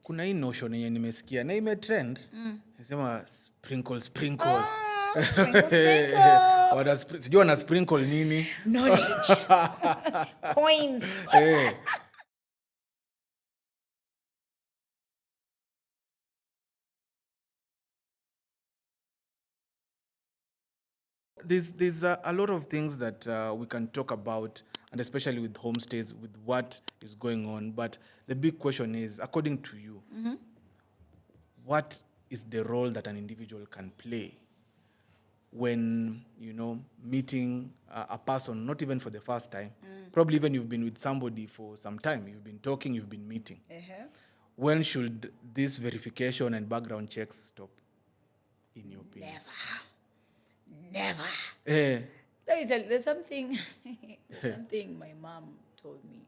Kuna hii notion yenye nimesikia na imetrend. Nasema sprinkle. Sprinkle. Sijui wana sprinkle nini? Knowledge. Coins. There's a lot of things that we can talk about, and especially with homestays, with what is going on. But the big question is, according to you, what is the role that an individual can play when, meeting a person, not even for the first time, probably even you've been with somebody for some time, you've been talking, you've been meeting. When should this verification and background checks stop, in your opinion? Never. Let me tell you, there's something my mom told me.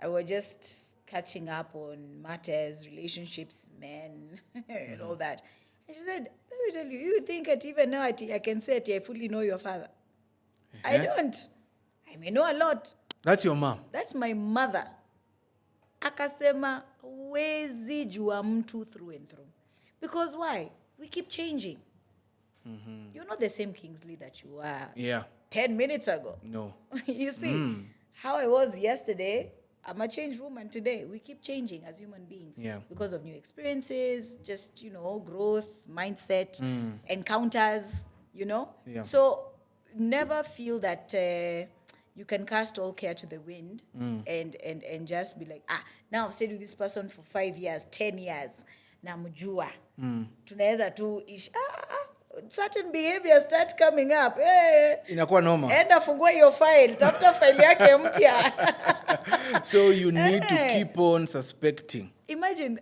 I was just catching up on matters, relationships, men, and all that. And she said, let me tell you, you think that even now I can say that I fully know your father. I don't. I may know a lot. That's your mom? That's my mother. Akasema, wezi jua mtu through and through. Because why? We keep changing. You're not the same Kingsley that you were 10 minutes ago. No. You see, how I was yesterday, I'm a changed woman today. We keep changing as human beings because of new experiences, just, growth, mindset, encounters, So never feel that you can cast all care to the wind and just be like, now I've stayed with this person for 5 years, 10 years. Namjua. Tunaweza tu certain behaviors start coming up. Inakuwa normal. Enda fungua hiyo file. Tafuta file yake mpya. So you need to keep on suspecting. Imagine,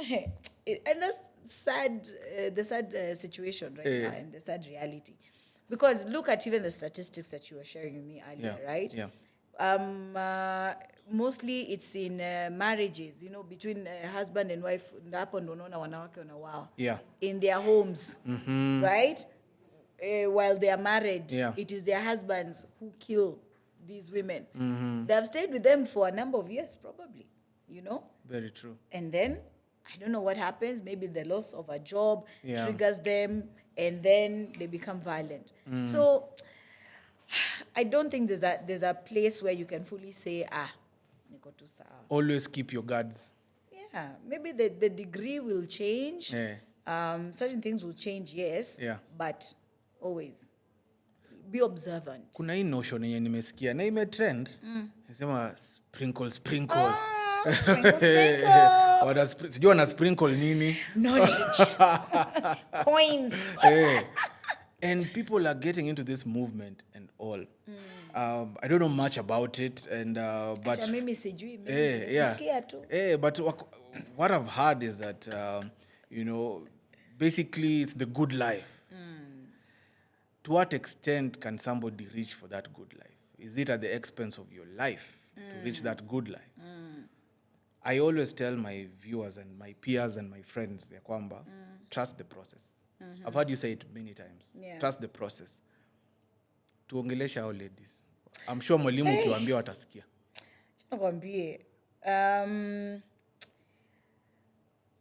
and that's sad, the sad situation right now, and the sad reality. Because look at even the statistics that you were sharing with me earlier, right? Yeah. Mostly it's in marriages, between husband and wife. Hapo ndo unaona wanawake wanauawa. In their homes, right? While they are married, it is their husbands who kill these women. They have stayed with them for a number of years, probably, Very true. And then, I don't know what happens. Maybe the loss of a job triggers them, and then they become violent. So, I don't think there's a place where you can fully say, niko tu sawa. Always keep your guards. Yeah, maybe the degree will change. Certain things will change, yes. But always be observant. Kuna hii notion yenye nimesikia na imetrend. Nasema sprinkle. Sprinkle. Sijui wana sprinkle nini? Knowledge. Coins. And people are getting into this movement and all. I don't know much about it, and but but what I've heard is that basically it's the good life. To what extent can somebody reach for that good life? Is it at the expense of your life to reach that good life? I always tell my viewers and my peers and my friends, trust the process. I've heard you say it many times. Trust the process. Tuongelesha hao ladies. I'm sure mwalimu ukiwaambia watasikia.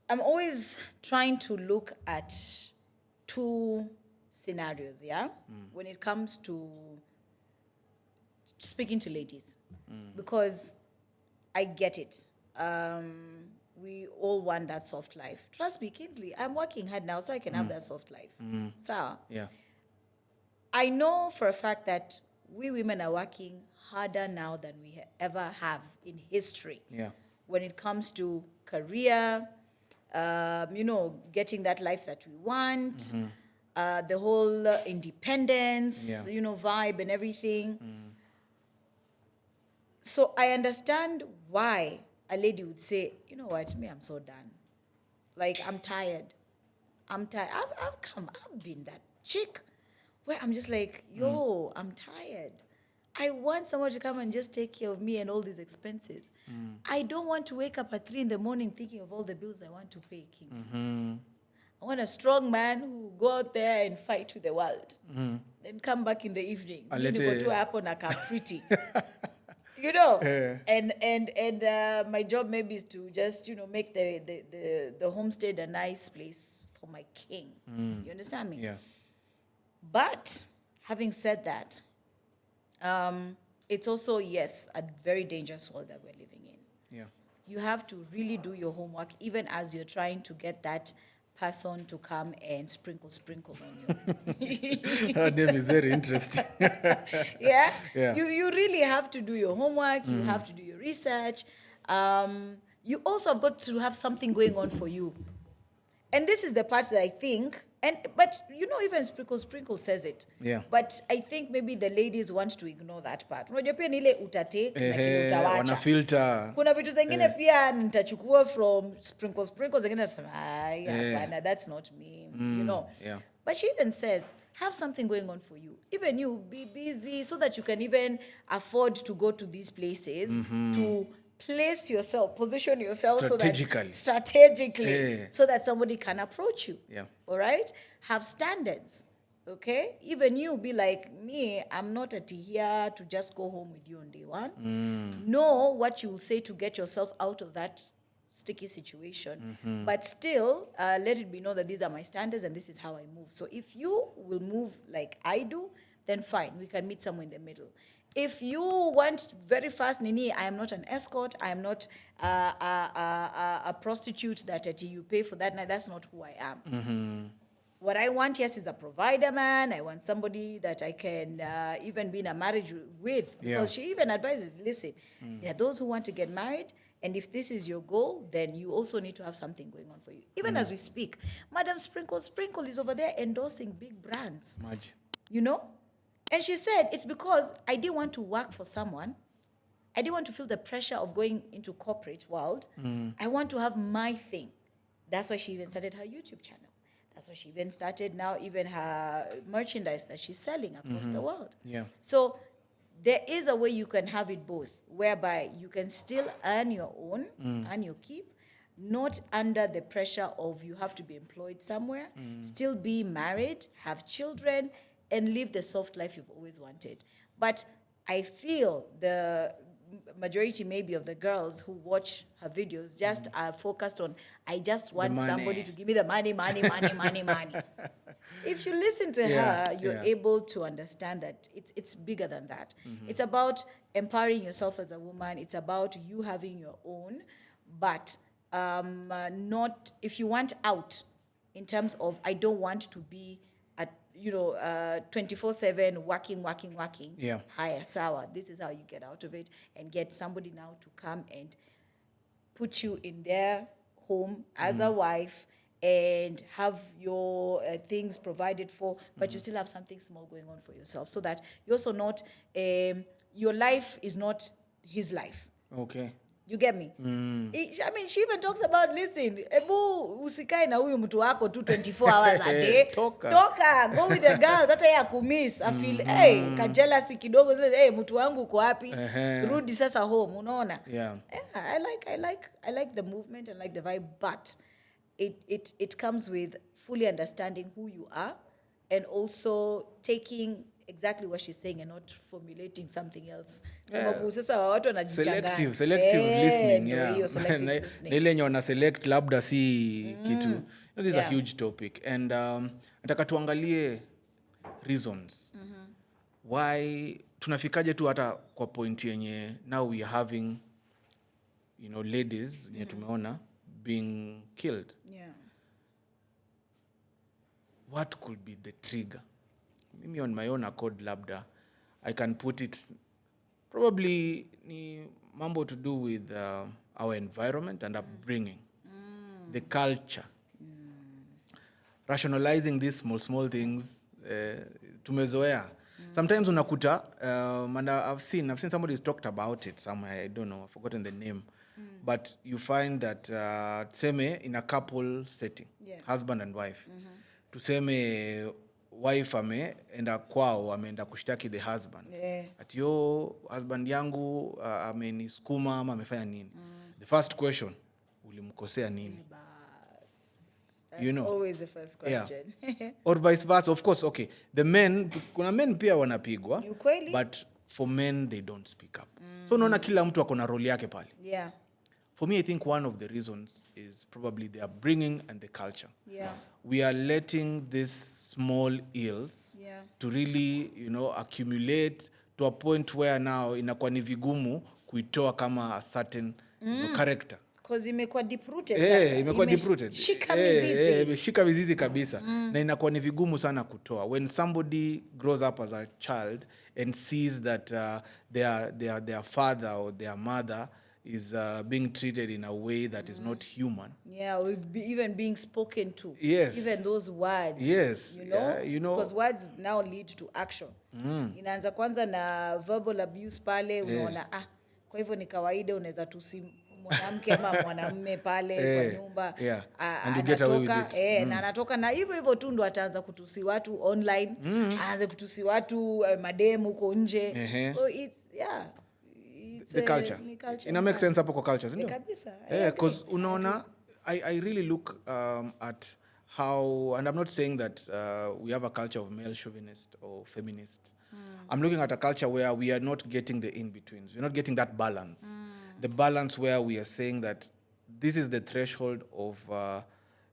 I'm always trying to look at two scenarios, when it comes to speaking to ladies. Because I get it. We all want that soft life. Trust me, Kingsley, I'm working hard now so I can have that soft life. So, I know for a fact that we women are working harder now than we ever have in history. When it comes to career, getting that life that we want, the whole independence, vibe and everything. So I understand why a lady would say, you know what, me, I'm so done. Like, I'm tired. I've been that chick where I'm just like, I'm tired. I want someone to come and just take care of me and all these expenses. I don't want to wake up at 3 a.m. thinking of all the bills I want to pay, Kingsley. I want a strong man who will go out there and fight with the world. Then come back in the evening. you know. And my job maybe is to just, you know, make the homestead a nice place for my king. You understand me? Yeah. But having said that, it's also, yes, a very dangerous world that we're living in. Yeah. You have to really do your homework, even as you're trying to get that person to come and sprinkle on you. Her name is very interesting. Yeah? Yeah. You really have to do your homework. You have to do your research. You also have got to have something going on for you. And this is the part that I think, but you know, even Sprinkle says it. Yeah. But I think maybe the ladies want to ignore that part. Unajua pia ni ile utatake lakini utawacha. Wana filter. Kuna vitu zingine pia nitachukua from Sprinkle zingine nasema hapana, that's not me, you know. Yeah. But she even says, have something going on for you. Even you, be busy so that you can even afford to go to these places, to position yourself strategically, so that somebody can approach you. Yeah. All right? Have standards. Okay? Even you be like, me, I'm not here to just go home with you on day one. Know what you will say to get yourself out of that sticky situation. But still, let it be known that these are my standards and this is how I move. So if you will move like I do, then fine, we can meet somewhere in the middle. If you want very fast, Nini, I am not an escort. I am not a prostitute that you pay for that night. That's not who I am. What I want, yes, is a provider man. I want somebody that I can even be in a marriage with. Because she even advises, listen, there are those who want to get married. And if this is your goal, then you also need to have something going on for you. Even as we speak, Madam Sprinkle is over there endorsing big brands. You know? And she said, it's because I didn't want to work for someone. I didn't want to feel the pressure of going into corporate world. I want to have my thing. That's why she even started her YouTube channel. That's why she even started now even her merchandise that she's selling across the world. Yeah. So there is a way you can have it both, whereby you can still earn your own, earn your keep, not under the pressure of you have to be employed somewhere, still be married, have children, and live the soft life you've always wanted. But I feel the majority maybe of the girls who watch her videos just are focused on, I just want somebody to give me the money. If you listen to her, you're able to understand that it's bigger than that. It's about empowering yourself as a woman. It's about you having your own, but not, if you want out in terms of, I don't want to be 24/7 working. Yeah. Higher sour. This is how you get out of it and get somebody now to come and put you in their home as a wife and have your things provided for, but you still have something small going on for yourself, so that you're also not, your life is not his life. Okay. You get me? I mean, she even talks about, listen, ebu usikae na huyu mtu wako 24 hours a day. Toka, go with the girls, hata ya kumiss. I feel, hey, ka jealousy kidogo, hey, mtu wangu uko wapi? Rudi sasa home, unaona? Yeah. I like the movement, I like the vibe, but it comes with fully understanding who you are and also taking exactly what she's saying and not formulating something else. Selective listening, na ile yenye wana select labda si kitu. This is a huge topic, and nataka tuangalie reasons why tunafikaje tu hata kwa point yenye now we are having, ladies yenye tumeona being killed. What could be the trigger? Maybe on my own accord, labda, I can put it probably ni mambo to do with our environment and upbringing, the culture. Rationalizing these small things, tumezoea. Sometimes unakuta, and I've seen somebody's talked about it somewhere, I don't know, I've forgotten the name. But you find that, tuseme in a couple setting, husband and wife, tuseme wife ameenda kwao, ameenda kushtaki the husband. Ati yo husband yangu amenisukuma ama amefanya nini? The first question, ulimkosea nini? That's always the first question. Or vice versa, of course. Okay, the men, kuna men pia wanapigwa, but for men they don't speak up. So unaona kila mtu akona role yake pale. Yeah. For me, I think one of the reasons is probably the upbringing and the culture. Yeah. We are letting these small ills to really, accumulate to a point where now inakuwa ni vigumu kuitoa kama a certain character. Because imekuwa deep rooted sasa. Imekuwa deep rooted. Shika mizizi kabisa. Na inakuwa ni vigumu sana kutoa. When somebody grows up as a child and sees that their father or their mother is being treated in a way that is not human. Yeah, even being spoken to. Yes. Even those words. Yes. Because words now lead to action. Inaanza kwanza na verbal abuse pale, unaona kwa hivyo ni kawaida unaweza tusi mwanamke ama mwanamume pale kwa nyumba. And you get away with it. Na anatoka na hivyo tu ndo ataanza kutusi watu online, aanze kutusi watu mademu huko nje. So it's the culture. Ina make sense hapo kwa culture, isn't it? Kabisa. Because unaona, I really look at how, and I'm not saying that we have a culture of male chauvinist or feminist. I'm looking at a culture where we are not getting the in-betweens. We're not getting that balance. The balance where we are saying that this is the threshold of,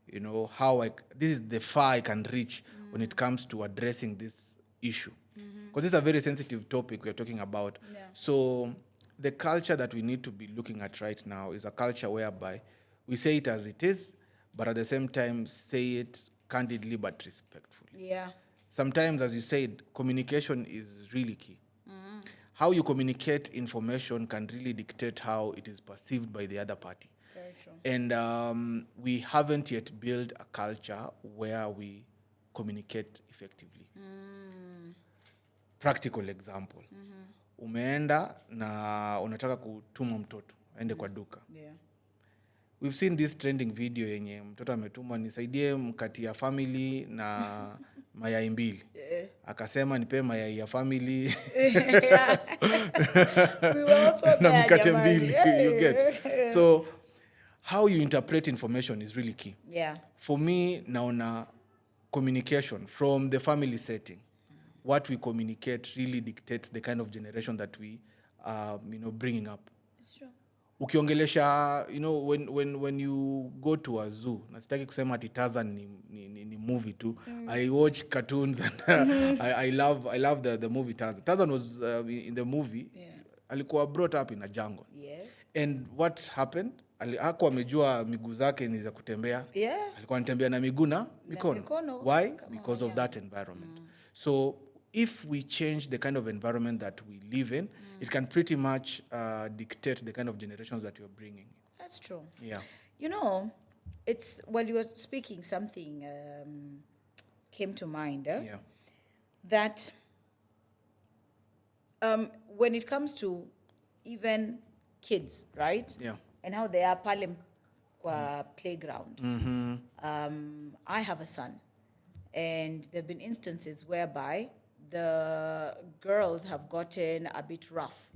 this is the far I can reach when it comes to addressing this issue. Because this is a very sensitive topic we're talking about. Yeah. So the culture that we need to be looking at right now is a culture whereby we say it as it is, but at the same time say it candidly but respectfully. Yeah. Sometimes, as you said, communication is really key. How you communicate information can really dictate how it is perceived by the other party. Very true. And we haven't yet built a culture where we communicate effectively. Practical example. Umeenda na unataka kutuma mtoto aende kwa duka. Yeah. We've seen this trending video yenye mtoto ametumwa nisaidie mkati ya family na mayai mbili. Akasema nipe mayai ya family. We were also na mkate mbili. You get. So how you interpret information is really key. Yeah. For me, naona communication from the family setting. What we communicate really dictates the kind of generation that we bringing up. It's true. Ukiongelesha, when you go to a zoo, nasitaki kusema ati Tarzan ni movie too. I watch cartoons and I love the movie Tarzan. Tarzan was in the movie. Alikuwa brought up in a jungle. Yes. And what happened? Hakuwa amejua miguu zake ni za kutembea. Yeah. Alikuwa anatembea na miguu na mikono. Why? Because of that environment. So if we change the kind of environment that we live in, it can pretty much dictate the kind of generations that you're bringing. That's true. Yeah. It's while you were speaking, something came to mind. Yeah. That when it comes to even kids, right? Yeah. And how they are pale kwa playground. I have a son, and there have been instances whereby the girls have gotten a bit rough.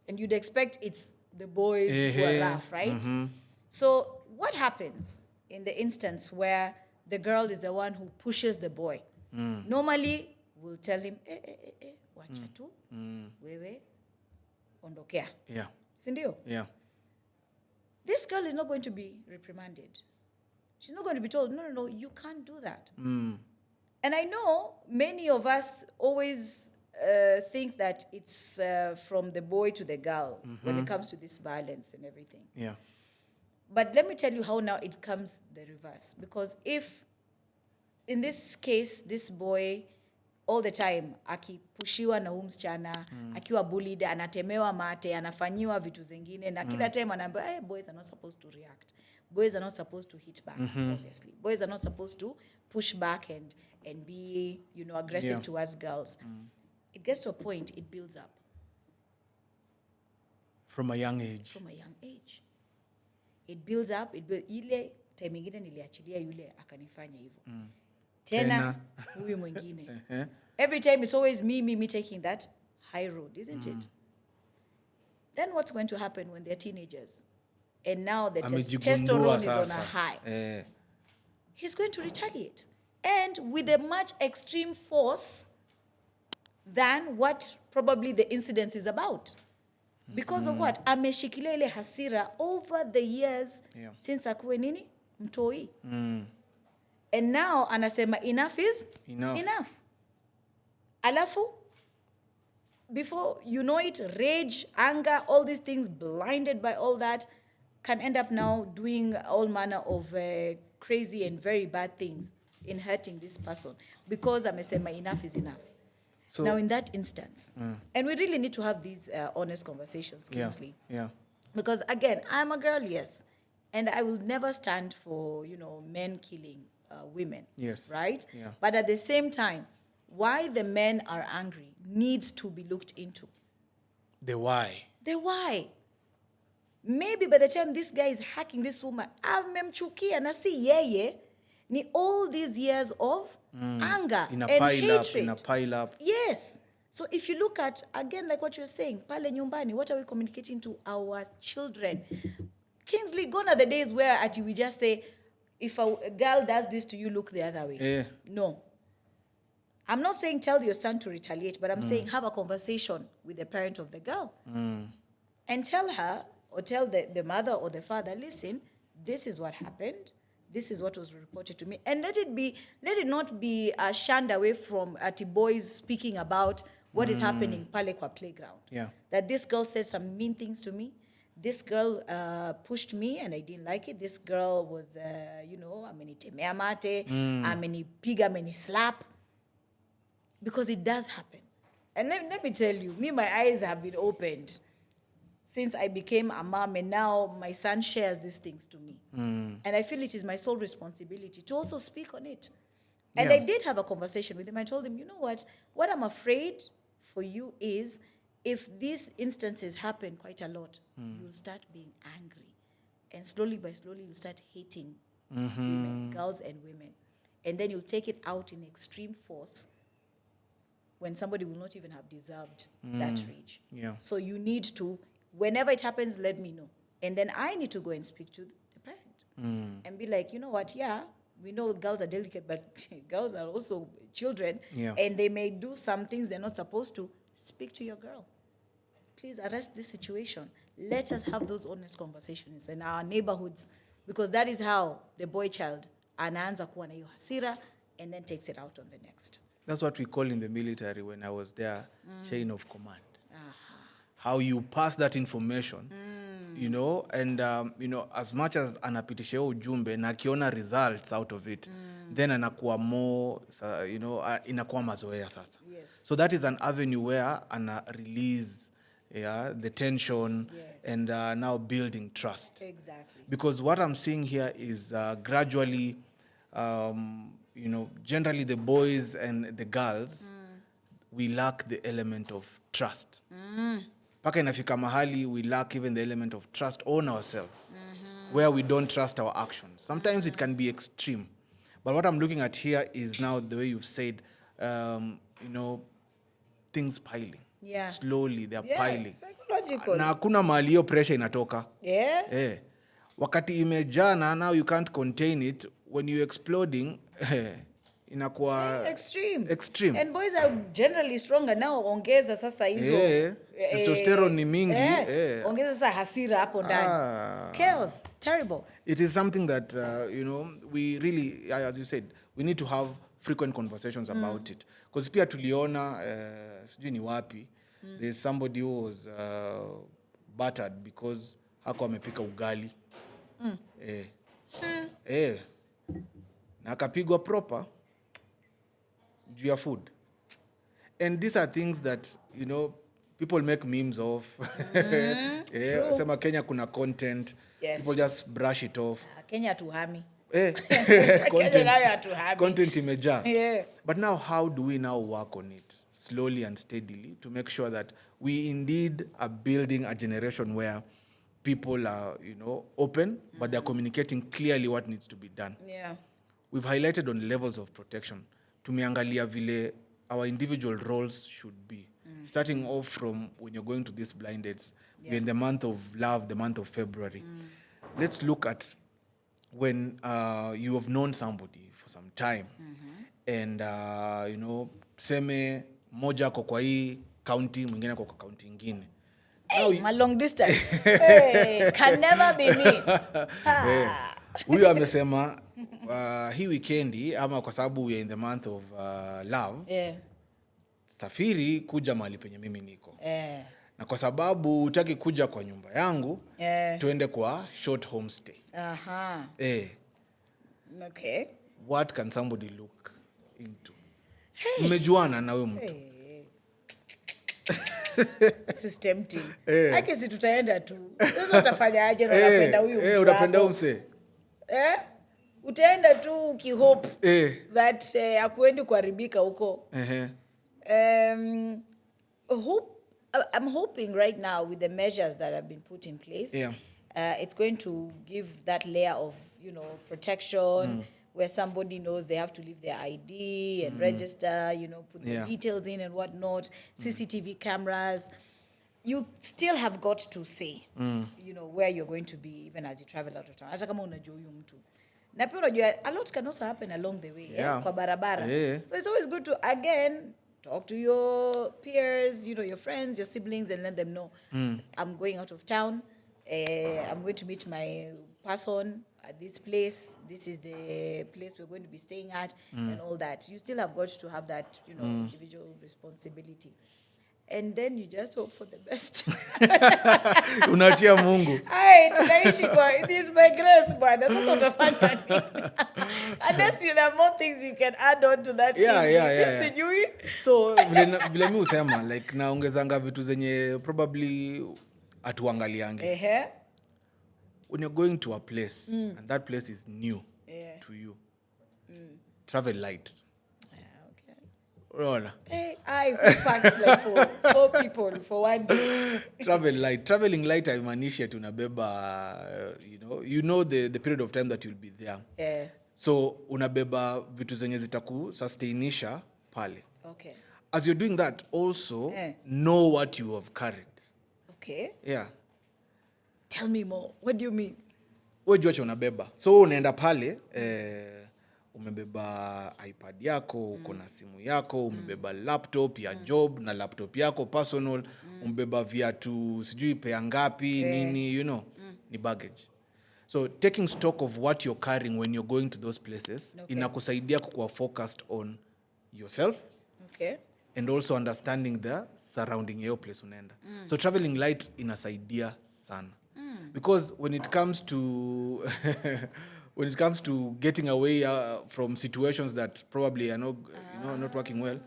And you'd expect it's the boys who are rough, right? So what happens in the instance where the girl is the one who pushes the boy? Normally, we'll tell him, wacha tu, wewe, ondokea. Yeah. Sindio? Yeah. This girl is not going to be reprimanded. She's not going to be told, no, you can't do that. And I know many of us always think that it's from the boy to the girl when it comes to this violence and everything. Yeah. But let me tell you how now it comes the reverse. Because if, in this case, this boy all the time akipushiwa na msichana, akiwa bullied, anatemewa mate, anafanyiwa vitu zingine, na kila time anaambiwa, hey, boys are not supposed to react. Boys are not supposed to hit back, obviously. Boys are not supposed to push back and be, aggressive towards girls. It gets to a point, it builds up. From a young age. From a young age. It builds up, ile time ingine niliachilia yule akanifanya hivyo. Tena huyu mwingine. Every time it's always me taking that high road, isn't it? Then what's going to happen when they're teenagers? And now the testosterone is on a high. He's going to retaliate. And with a much extreme force than what probably the incident is about. Because of what? Ameshikilia ile hasira over the years since akuwe nini? Mtoi. And now anasema enough is enough. Alafu, before you know it, rage, anger, all these things, blinded by all that, can end up now doing all manner of crazy and very bad things in hurting this person. Because amesema enough is enough. So, now in that instance, and we really need to have these honest conversations, Kingsley. Yeah. Because again, I'm a girl, yes. And I will never stand for, men killing women. Yes. Right? Yeah. But at the same time, why the men are angry needs to be looked into. The why. Maybe by the time this guy is hacking this woman, amemchukia na si yeye, ni all these years of anger and hatred. In a pile up. Yes. So if you look at, again, like what you're saying, pale nyumbani, what are we communicating to our children? Kingsley, gone are the days where we just say, if a girl does this to you, look the other way. Yeah. No. I'm not saying tell your son to retaliate, but I'm saying have a conversation with the parent of the girl. And tell her, or tell the mother or the father, listen, this is what happened. This is what was reported to me. And let it not be shunned away from boys speaking about what is happening pale kwa playground. Yeah. That this girl said some mean things to me. This girl pushed me and I didn't like it. This girl was, amenitemea mate, amenipiga, amenislap. Because it does happen. And let me tell you, my eyes have been opened since I became a mom, and now my son shares these things to me. And I feel it is my sole responsibility to also speak on it. And I did have a conversation with him. I told him, you know what I'm afraid for you is if these instances happen quite a lot, you'll start being angry. And slowly by slowly, you'll start hating women, girls and women. And then you'll take it out in extreme force when somebody will not even have deserved that rage. Yeah. So you need to, whenever it happens, let me know. And then I need to go and speak to the parent and be like, you know what, we know girls are delicate, but girls are also children. Yeah. And they may do some things they're not supposed to. Speak to your girl. Please arrest this situation. Let us have those honest conversations in our neighborhoods, because that is how the boy child anaanza kuwa na hiyo hasira and then takes it out on the next. That's what we call in the military when I was there, chain of command. How you pass that information, and, as much as anapitisha ujumbe na akiona results out of it, then anakuwa more, inakuwa mazoea sasa. Yes. So that is an avenue where ana release the tension and now building trust. Exactly. Because what I'm seeing here is gradually, generally the boys and the girls, we lack the element of trust. Paka inafika mahali, we lack even the element of trust on ourselves, where we don't trust our actions. Sometimes it can be extreme. But what I'm looking at here is now the way you've said, things piling. Yeah. Slowly, they're piling. Psychological. Na hakuna mahali hiyo pressure inatoka. Yeah. Wakati imejaa na now you can't contain it, when you're exploding, inakuwa extreme. And boys are generally stronger now. Ongeza sasa hizo. Testosterone ni mingi. Ongeza sasa hasira hapo ndani. Chaos. Terrible. It is something that, we really, as you said, we need to have frequent conversations about it. Because pia tuliona, sijui ni wapi, there's somebody who was battered because hako amepika ugali. Na akapigwa proper juu ya food. And these are things that, people make memes of. Sema Kenya kuna content. Yes. People just brush it off. Kenya tuhami. Content imejaa. Yeah. But now how do we now work on it slowly and steadily to make sure that we indeed are building a generation where people are, open, but they're communicating clearly what needs to be done. Yeah. We've highlighted on levels of protection. Tumeangalia vile our individual roles should be. Starting off from when you're going to these blind dates, we're in the month of love, the month of February. Let's look at when you have known somebody for some time. And, tuseme mmoja ako kwa hii county, mwingine ako kwa county nyingine. My long distance. Hey, can never be me. Huyu amesema hii weekendi ama kwa sababu we are in the month of love. Safiri kuja mahali penye mimi niko. Na kwa sababu hutaki kuja kwa nyumba yangu, tuende kwa short homestay. Okay. What can somebody look into? Mmejuana na huyo mtu. System team. Haki si tutaenda tu. Sasa utafanya aje na unapenda huyu mtu? Unapenda huyu mse. Utaenda tu ukihope that akuendi kuharibika huko. I'm hoping right now with the measures that have been put in place, it's going to give that layer of, protection where somebody knows they have to leave their ID and register, put the details in and whatnot, CCTV cameras. You still have got to say, where you're going to be even as you travel out of town. Hata kama unajua huyu mtu. Na pia unajua a lot can also happen along the way, kwa barabara. So it's always good to again talk to your peers, your friends, your siblings, and let them know I'm going out of town. I'm going to meet my person at this place. This is the place we're going to be staying at, and all that. You still have got to have that, individual responsibility. And then you just hope for the best. Unaachia Mungu. Tunaishi kwa it is my grace, bwana. Sasa utafanya nini? Unless you have more things you can add on to that. Sijui. So vile mimi usema like naongezanga vitu zenye probably atuangaliange. When you're going to a place and that place is new to you. Travel light. Rola. I packs like four people for one day. Travel light. Traveling light haimaanishi tunabeba you know the period of time that you'll be there. So unabeba vitu zenye zitakusustainisha pale. Okay. As you're doing that also know what you have carried. Okay. Yeah. Tell me more. What do you mean? Wewe jua unabeba. So unaenda pale umebeba iPad yako, uko na simu yako, umebeba laptop ya job na laptop yako personal, umebeba viatu sijui pea ngapi nini, ni baggage. So taking stock of what you're carrying when you're going to those places inakusaidia kuwa focused on yourself. Okay. And also understanding the surrounding your place unaenda. So traveling light inasaidia sana. Because when it comes to getting away from situations that probably are not working well,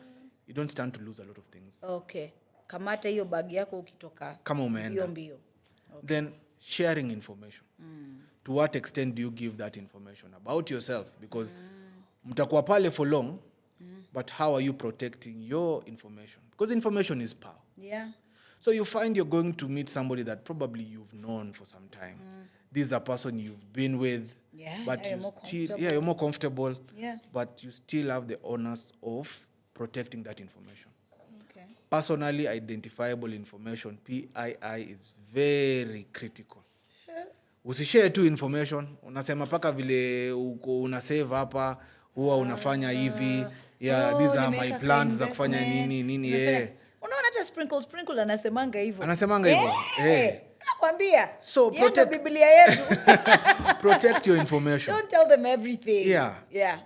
you don't stand to lose a lot of things. Okay. Kamata hiyo bag yako ukitoka. Kama umeenda. Mbio. Okay. Then sharing information. To what extent do you give that information about yourself? Because mtakuwa pale for long, but how are you protecting your information? Because information is power. Yeah. So you find you're going to meet somebody that probably you've known for some time. This is a person you've been with. Yeah, but you're more comfortable. Yeah. But you still have the onus of protecting that information. Okay. Personally identifiable information, PII, is very critical. Usishare tu information. Unasema paka vile una save hapa, huwa unafanya hivi. These are my plans za kufanya nini. Unaona hata sprinkle anasemanga hivyo. Nakwambia. So protect Biblia yetu. Protect your information. Don't tell them everything. Yeah.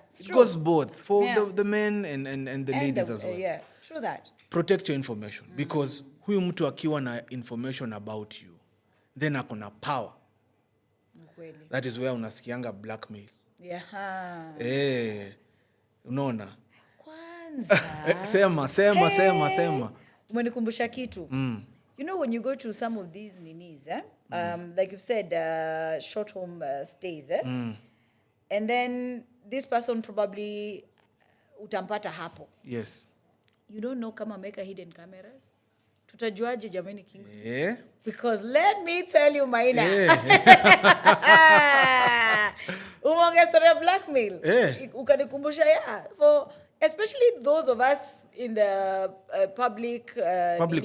It's it true. goes both for the men and the ladies as well. Yeah, true that. Protect your information because huyu mtu akiwa na information about you, then akona power. Kweli. That is where unasikianga blackmail. Yeah. Unaona? Kwanza. Sema. Umenikumbusha kitu. You know, when you go to some of these ninis, like you've said, short home stays, and then this person probably utampata hapo. Yes. You don't know kama meka hidden cameras. Tutajuaje jamani Kingsley? Yeah. Because let me tell you, Maina. Umonge story of blackmail. Ukanikumbusha, for especially those of us in the public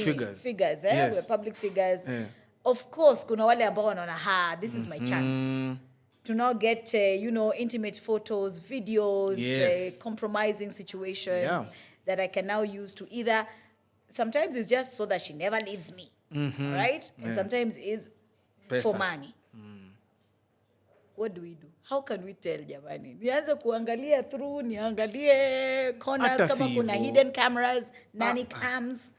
figures. Yes. We're public figures. Of course, kuna wale ambao wanaona, this is my chance to now get, intimate photos, videos, compromising situations. that I can now use to either, sometimes it's just so that she never leaves me, right? And sometimes it's for money. What do we do? How can we tell jamani? Nianze kuangalia through, niangalie corners kama kuna hidden cameras, nanny cams.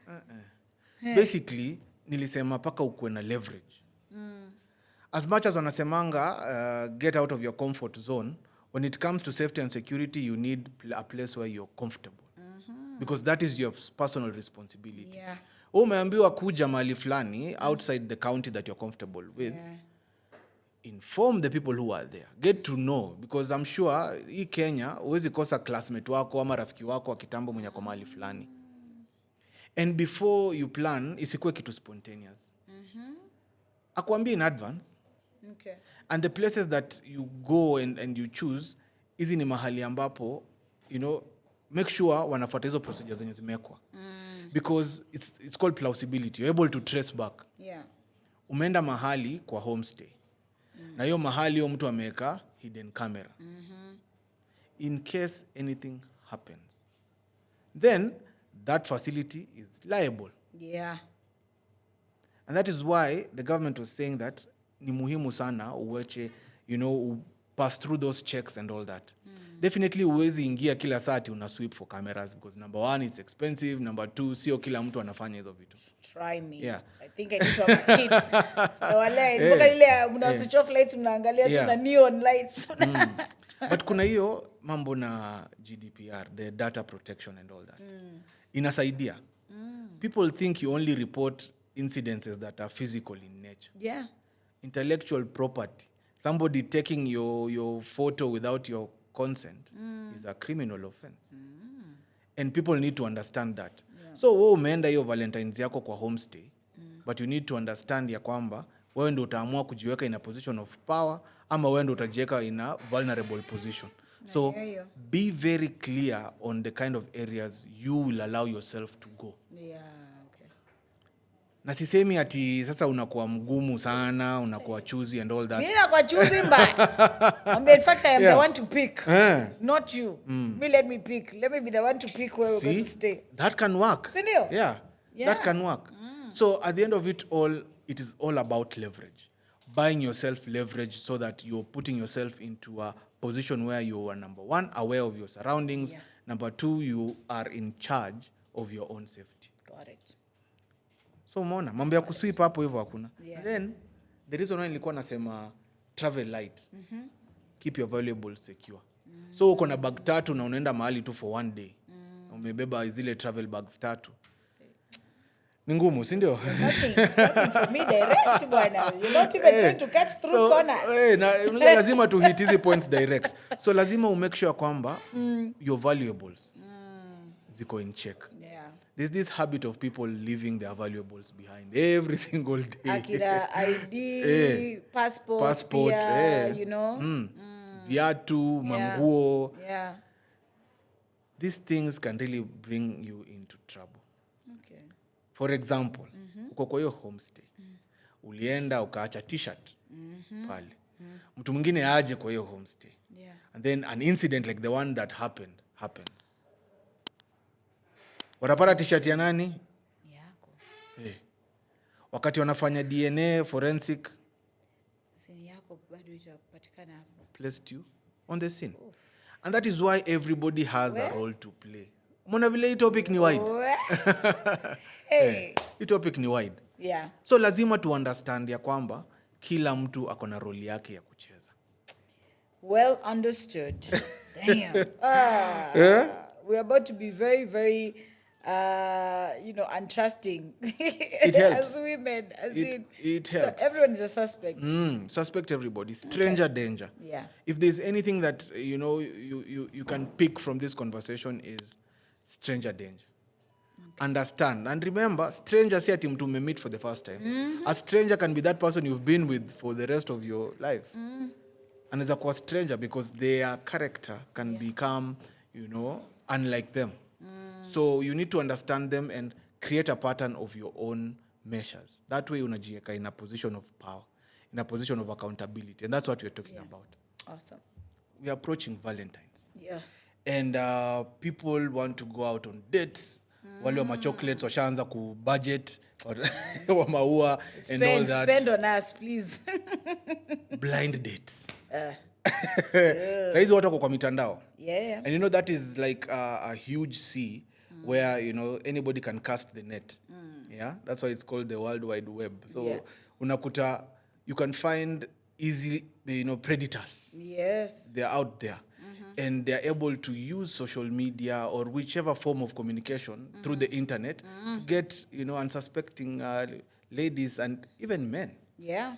Basically, nilisema paka ukwe na leverage. As much as wanasemanga get out of your comfort zone, when it comes to safety and security, you need a place where you're comfortable. Because that is your personal responsibility. Yeah. Umeambiwa kuja mahali fulani outside the county that you're comfortable with. Yeah. Inform the people who are there. Get to know, because I'm sure hii Kenya huwezi kosa classmate wako ama rafiki wako wa kitambo mwenye kwa mahali fulani. And before you plan, isikuwe kitu spontaneous. Akuambie in advance. Okay. And the places that you go and you choose, hizi ni mahali ambapo, make sure wanafuata hizo procedures zenye zimekwa. Because it's called plausibility. You're able to trace back. Yeah. Umeenda mahali kwa homestay. Na hiyo mahali hiyo mtu ameweka hidden camera. In case anything happens, then that facility is liable. Yeah. And that is why the government was saying that ni muhimu sana uweche, pass through those checks and all that. Definitely uwezi ingia kila saa una sweep for cameras, because number one, it's expensive. Number two, sio kila mtu anafanya hizo vitu. Try me. Yeah. I think I need to have a kit. Wale, ile mna switch off lights, mnaangalia tuna neon lights. But kuna hiyo mambo na GDPR, the data protection and all that. Inasaidia. People think you only report incidences that are physical in nature. Yeah. Intellectual property. Somebody taking your photo without your consent is a criminal offense. And people need to understand that. Yeah. So wewe umeenda hiyo Valentine's yako kwa homestay, but you need to understand ya kwamba wewe ndio utaamua kujiweka in a position of power ama wewe ndio utajiweka in a vulnerable position. So be very clear on the kind of areas you will allow yourself to go. Yeah. Na sisemi ati sasa unakuwa mgumu sana, unakuwa choosy and all that. Mimi nakuwa choosy mbaya. In fact, I am the one to pick. Not you. Me, let me pick. Let me be the one to pick where we're going to stay. That can work. Yeah. That can work. So at the end of it all, it is all about leverage. Buying yourself leverage so that you're putting yourself into a position where you are, number one, aware of your surroundings. Yeah. Number two, you are in charge of your own safety. Got it. So umeona mambo ya kusweep hapo hivyo hakuna. Then the reason why nilikuwa nasema travel light. Keep your valuables secure. So uko na bag 3 na unaenda mahali tu for one day. Umebeba zile travel bags 3. Ni ngumu, si ndio? Nothing for me direct bwana. You're not even trying to cut through corners. Lazima tu hit hizi points direct. So lazima umake sure kwamba your valuables ziko in check. Yeah. There's this habit of people leaving their valuables behind every single day. Akira ID, passport, pia, Viatu, manguo. Yeah. These things can really bring you into trouble. Okay. For example, uko kwa hiyo homestay. Ulienda ukaacha t-shirt pale. Mtu mwingine aje kwa hiyo homestay. Yeah. And then an incident like the one that happens. Watapata t-shirt ya nani? Yako. Wakati wanafanya DNA forensic, sini yako bado itapatikana hapo. Placed you on the scene. Oof. And that is why everybody has a role to play. Mbona vile hii topic ni wide? Hii topic ni wide. Yeah. So lazima tu understand ya kwamba kila mtu ako na role yake ya kucheza. Well understood. Damn. We're about to be very, very untrusting. It helps. As women. It helps. So everyone is a suspect. Suspect everybody. Stranger danger. Yeah. If there's anything that, you can pick from this conversation is stranger danger. Okay. Understand. And remember, stranger si ati mtu meet for the first time. A stranger can be that person you've been with for the rest of your life. And as a stranger because their character can become, unlike them. So you need to understand them and create a pattern of your own measures. That way unajiweka in a position of power, in a position of accountability. And that's what we're talking about. Awesome. We're approaching Valentine's. Yeah. and people want to go out on dates. Wale wa chocolates washaanza ku budget wa maua and all that. Spend on us, please. Blind dates. Saizi watu wako kwa mitandao. Yeah. And you know that is like a huge sea where, you know, anybody can cast the net. Yeah, that's why it's called the World Wide Web. So unakuta you can find easily, you know, predators. Yes. They're out there. And they're able to use social media or whichever form of communication through the internet to get, you know, unsuspecting ladies and even men. Yeah.